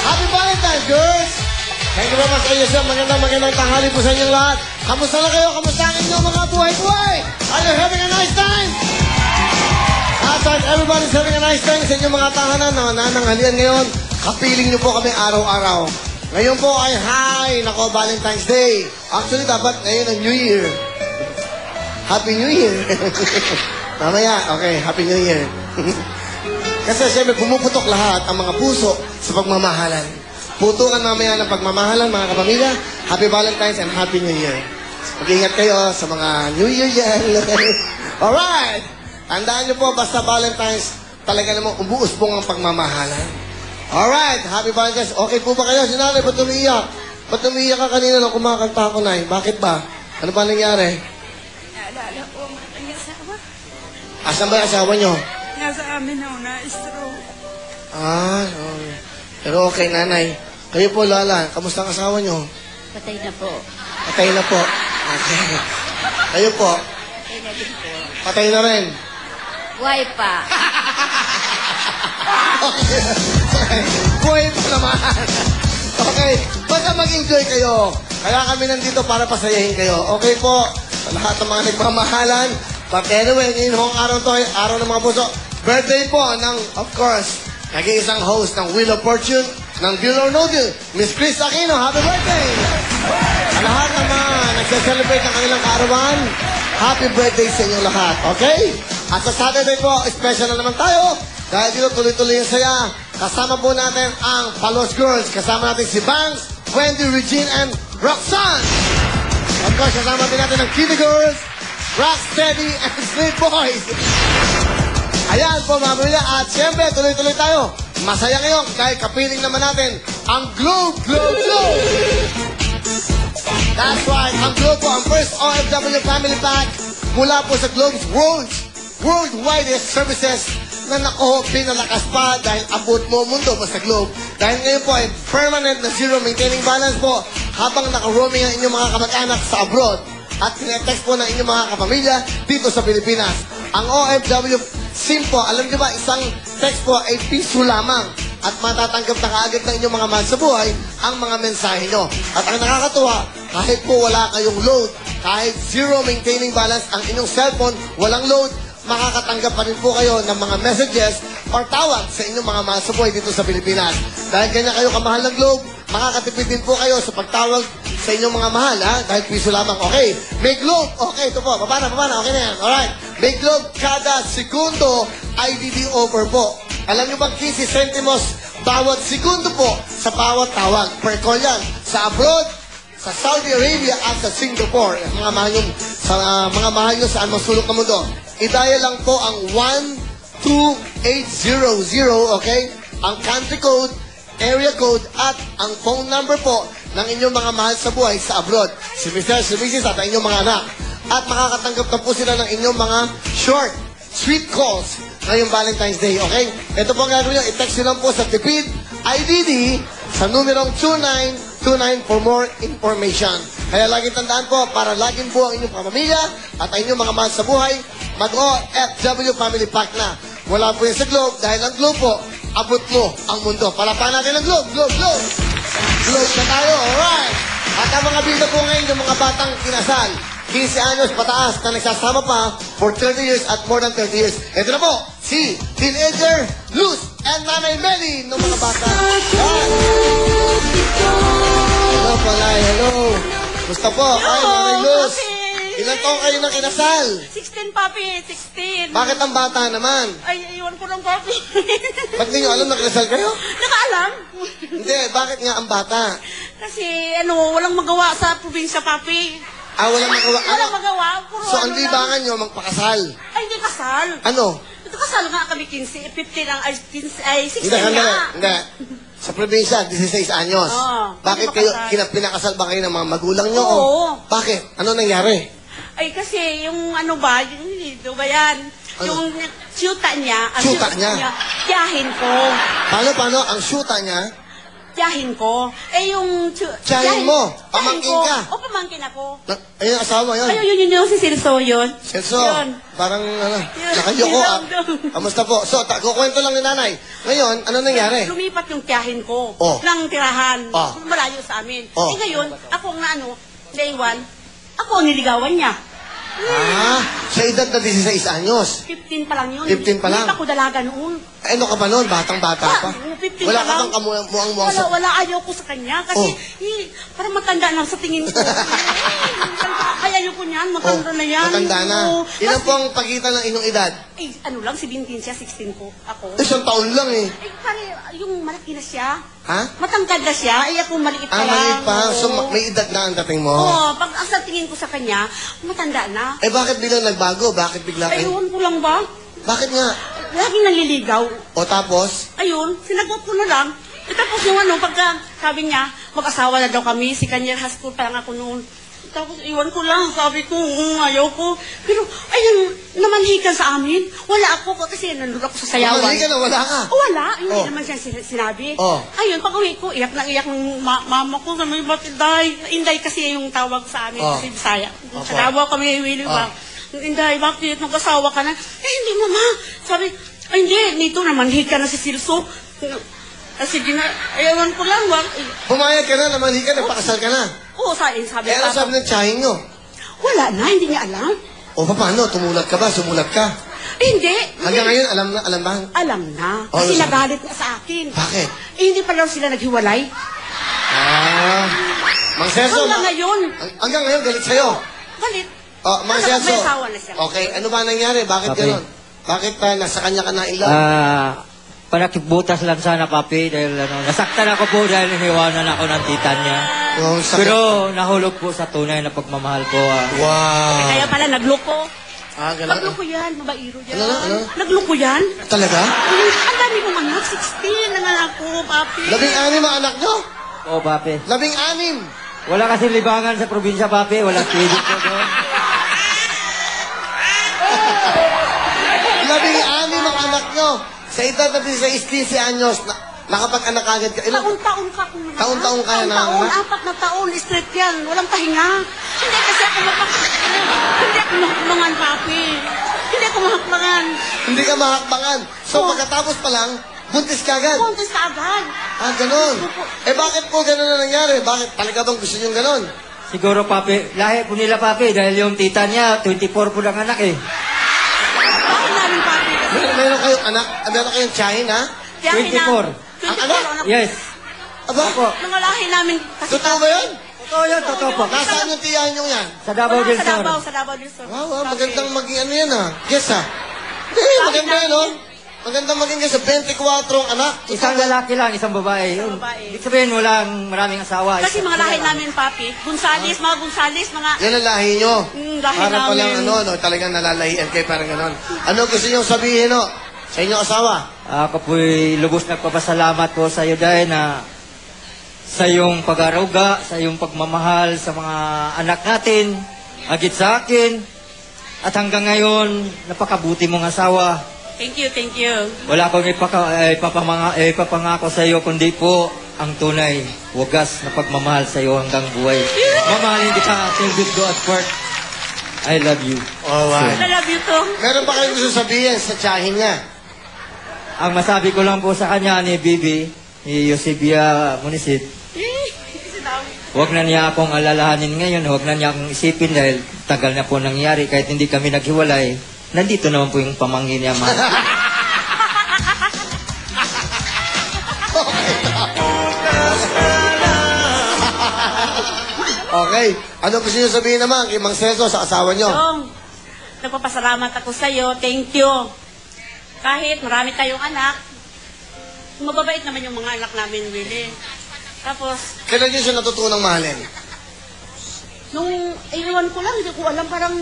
Happy Valentine's, girls! Thank you very much, kayo sir. Magandang tanghali po sa inyong lahat. Kamusta na kayo? Kamusta ang inyong mga buhay-buhay? Are you having a nice time? That's right, everybody's having a nice time sa inyong mga tahanan na nananghalian ngayon. Kapiling niyo po kami araw-araw. Ngayon po ay nako, Valentine's Day. Actually, dapat ngayon ang New Year. Happy New Year. Mamaya, okay, Happy New Year. Kasi siyempre, pumuputok lahat ang mga puso sa pagmamahalan. Putukan mamaya ng pagmamahalan, mga kapamilya. Happy Valentine's and Happy New Year. Mag-ingat kayo sa mga New Year yan. Alright! Tandaan niyo po, basta Valentine's, talaga namang ubuos pong ang pagmamahalan. Alright, Happy Valentine's. Okay po ba kayo? Sinanay, ba't umiiyak? Ba't umiiyak ka kanina nung kumakanta ko, Nay? Bakit ba? Ano ba nangyari? Naalala ko ang aking asawa. Asan ba yung asawa niyo? Nasa amin na stroke. Okay. Pero okay, Nanay. Kayo po, Lala, kamusta ang asawa niyo? Patay na po. Patay na po. Okay. Kayo po? Patay na din po. Patay na rin. Buhay pa. Okay. Buhay pa naman. Okay. Basta mag-enjoy kayo. Kaya kami nandito para pasayahin kayo. Okay po? Sa lahat ng mga nagmamahalan. But anyway, ngayon hong araw to ay araw ng mga puso. Birthday po ng, of course, nag-iisang host ng Wheel of Fortune ng Deal or No Deal, Miss Chris Aquino. Happy birthday! Sa lahat ng mga nagse-celebrate ng kanilang kaarawan, happy birthday sa inyong lahat, okay? At sa Saturday po, special na naman tayo. Dahil dito tuloy-tuloy yung saya. Kasama po natin ang Palos Girls. Kasama natin si Bangs, Wendy, Regine, and Roxanne. Of course, kasama din natin ang Kitty Girls, Rocksteady, and Sleep Boys. Ayan po mga pamilya. At siyempre, tuloy-tuloy tayo. Masaya ngayon dahil kapiling naman natin ang Globe. That's right. Ang Globe po, ang first OFW family pack mula po sa Globe's worldwide services na naku, pinalakas pa dahil abot mo mundo po sa Globe. Dahil ngayon po ay permanent na zero maintaining balance po habang naka-roaming ang inyong mga kamag-anak sa abroad at tinetext po ng inyong mga kapamilya dito sa Pilipinas. Ang OFW SIM po, alam niyo ba, isang text po ay piso lamang at matatanggap na kaagad ng inyong mga mahal sa buhay ang mga mensahe nyo. At ang nakakatuwa, kahit po wala kayong load, kahit zero maintaining balance ang inyong cellphone, walang load, makakatanggap pa rin po kayo ng mga messages or tawag sa inyong mga mahal sa buhay dito sa Pilipinas. Dahil ganyan kayo kamahal ng Globe, makakatipid din po kayo sa pagtawag sa inyong mga mahal, ha? Dahil piso lamang. Okay, may Globe. Okay, ito po. Baba na. Okay na yan. Alright. May Globe kada segundo IDD over po. Alam nyo bang 15 centimos bawat segundo po sa bawat tawag? Per call yan. Sa abroad, sa Saudi Arabia at sa Singapore. Mga mahal nyo, sa mga mahal nyo saan masulok na mundo. I-dial lang po ang 12800, okay? Ang country code, area code, at ang phone number po ng inyong mga mahal sa buhay sa abroad. Si Mr. si Mrs. at ang inyong mga anak. At makakatanggap na po sila ng inyong mga short, sweet calls ngayong Valentine's Day, okay? Ito po ang gagawin nyo. I-text nyo lang po sa tipid IDD sa numerong 2929 for more information. Kaya laging tandaan po, para laging po ang inyong pamilya at ang inyong mga mahal sa buhay, mag-OFW Family Pack na. Wala po yun sa Globe dahil ang Globe po, abot mo ang mundo. Palapahan natin ang Globe. Globe na tayo, alright. At ang mga bida po ngayon, yung mga batang kinasal, 15 anyos pataas na nagsasama pa for 30 years at more than 30 years. Ito na po, si teenager Luz and Nanay Melly ng mga bata. Hello po, Nay. Hello. Gusto po? Ay, Nanay Luz. Ilan taong kayo na kinasal? 16, papi. 16. Bakit ang bata naman? Ay, iwan ko ng papi. Ba't hindi nyo alam na kinasal kayo? Nakaalam. Hindi, bakit nga ang bata? Kasi, walang magawa sa probinsya, papi. Walang magawa. Walang magawa. Puro So, ang libangan nyo, magpakasal. Ay, hindi kasal. Ano? Ito kasal nga kami 15, 15 lang, ay 16 Hindi. nga. Sa probinsya, 16 anyos. Oo. Bakit Hindi kayo, makasal. pinakasal ba kayo ng mga magulang nyo? Oo. Bakit? Ano nangyari? Ay, kasi yung ba yan? Ano? Yung syuta niya. Syuta niya? Tiyahin ko. Paano? Ang syuta niya? tiyahin ko. Eh, yung... Tiyahin mo? Pamangkin ka? O, pamangkin ako. Ayun, asawa yun. Ayun, yun, si Silso, yun. Celso, Yun. parang Yun. nakayoko. Yun. Kamusta po? So, kukwento lang ni nanay. Ngayon, ano nangyari? Lumipat yung tiyahin ko Oh. ng tirahan. Oh. Malayo sa amin. Oh. Eh, ngayon, ako ang naiwan, ako ang niligawan niya. Sa edad na 16 anyos. 15 pa lang yun. 15 pa lang? Hindi pa ako dalaga noon. Ano ka ba noon? Batang-bata pa. 15 Wala pa ka lang. bang kamuang-muang sa... Wala, ayaw ko sa kanya. Kasi, parang matanda na sa tingin ko. Kaya ayoko niyan, matanda na yan. Matanda na. Oo. Ilan po ang pagitan ng inyong edad? Eh, ano lang, 17 siya, 16 ko. Ako. Isang taon lang eh. Eh, pare, yung malaki na siya. Ha? Matangkad na siya. Eh, ako maliit pa lang. Maliit pa. So, Oo. may edad na ang dating mo. Oo, pag ang sa tingin ko sa kanya, matanda na. Eh, bakit biglang nagbago? Bakit bigla kayo? Ayun ko lang ba? Bakit nga? Laging naliligaw. O tapos? Ayun, sinagot ko na lang. E tapos yung pagka sabi niya, mag-asawa na daw kami, si kanya high school pa lang ako noon. Tapos iwan ko lang, sabi ko, ayaw ko. Pero, ayun, namanhikan sa amin. Wala ako, kasi nandun ako sa sayawan. Mali ka na, wala ka. Wala, hindi Oh. naman siya sinabi. Oh. Ayun, pag uwi ko, iyak na iyak ng mama ko, sabi, ba't Inday? Inday kasi yung tawag sa amin, Oh. kasi Bisaya. Opo. Sa Davao kami, Willie, ba? Inday, bakit? Mag-asawa ka na? Eh, hindi mama. Sabi, ay, hindi, nito naman, hika na si Silso. Sige na, ayawan ko lang, wag. Pumayag ka na, naman ka, nagpakasal ka na. Oo, sabi Eh, ano sabi ng tsahin nyo? wala na, hindi niya alam. O, paano? Tumulat ka ba? Sumulat ka? Eh, hindi. Hanggang ngayon, alam ba? Alam na. Oh, Kasi ano sabi? nagalit na sa akin. Bakit? Eh, hindi pa daw sila naghiwalay. Mang Celso, Hanggang ngayon, hanggang ngayon, galit sa'yo. galit. Oh, Mang May Celso. asawa na siya. Okay, ano ba nangyari? Bakit Papi. gano'n? Bakit nasa kanya ka na in love? Panakibutas lang sana, papi, dahil nasaktan ako po dahil iniwanan ako ng tita niya. Oh, sakit. Pero nahulog po sa tunay na pagmamahal ko. Wow. Kaya pala nagloko. Ganun. Nagloko yan, babairo yan. Ano? Nagloko yan. Talaga? Ay, ang dami kong anak, 16 ang anak ko, papi. 16 ang anak nyo? Oo, papi. 16. Wala kasi libangan sa probinsya, papi. Wala clinic po doon. 16 ang anak nyo. Sa edad na 16 anyos, nakapag-anak agad ka. Taon-taon ka kung nanganak. Taon-taon ka na Taon-taon, nanganak? 4 na taon, straight yan. Walang pahinga. Hindi kasi ako Hindi ako mahakbangan, papi. Hindi ako mahakbangan. Hindi ka mahakbangan. So, pagkatapos pa lang, buntis ka agad. Puntis ka agad. Ganun. Eh, bakit po ganun na nangyari? Bakit? Talaga bang gusto nyo ganun? Siguro, papi, lahi po nila, papi, dahil yung tita niya, 24 po lang anak eh. Bakit namin, papi? Meron kayong anak? Meron kayong tsahin, ha? Tiyahin 24. na- 24 Ang anak? anak. Yes. Aba? Opo. Mga lahi namin. Kasi Totoo ba yun? Totoo yan, totoo po. Nasaan yung tiyahin nyo yan? Sa Davao del Sa Davao, Sur. sa Davao del Sur. Wow, Papi. magandang maging ano yan, ha? Yes, ha? Maganda yan, no? Magandang maging yes, 24 ang anak. Isang lalaki lang, isang babae. Yun. babae. Ibig sabihin, walang maraming asawa. Kasi mga lahi Isa- namin, papi. Gonzales, mga Gonzales, mga... Yan ang lahi nyo. Lahi Para namin. palang ano, no, talagang nalalahian kayo, parang ganon. Ano gusto nyo sabihin, no? Sa inyong asawa? Ako po'y lubos nagpapasalamat po sa iyo dahil na sa iyong pag-aruga, sa iyong pagmamahal sa mga anak natin, agit sa akin, at hanggang ngayon, napakabuti mong asawa. Thank you, thank you. Wala akong ipapangako sa iyo, kundi po ang tunay, wagas na pagmamahal sa iyo hanggang buhay. Mamahalin kita till death do us part. I love you. Oh, wow. I love you too. Meron ba kayong gusto sabihin sa tsahin niya? Ang masabi ko lang po sa kanya ni Bibi, ni Eusebia Munisit, huwag na niya akong alalahanin ngayon, huwag na niya akong isipin dahil tagal na po nangyari kahit hindi kami naghiwalay. Nandito naman po yung pamangkin niya, mahal. Okay. Ano gusto nyo sabihin naman kay Mang Celso sa asawa nyo? Yung, nagpapasalamat ako sa iyo. Thank you. Kahit marami tayong anak, mababait naman yung mga anak namin, Willie. Tapos, Kailan nyo siya natutunang mahalin? nung iwan ko lang, hindi ko alam, parang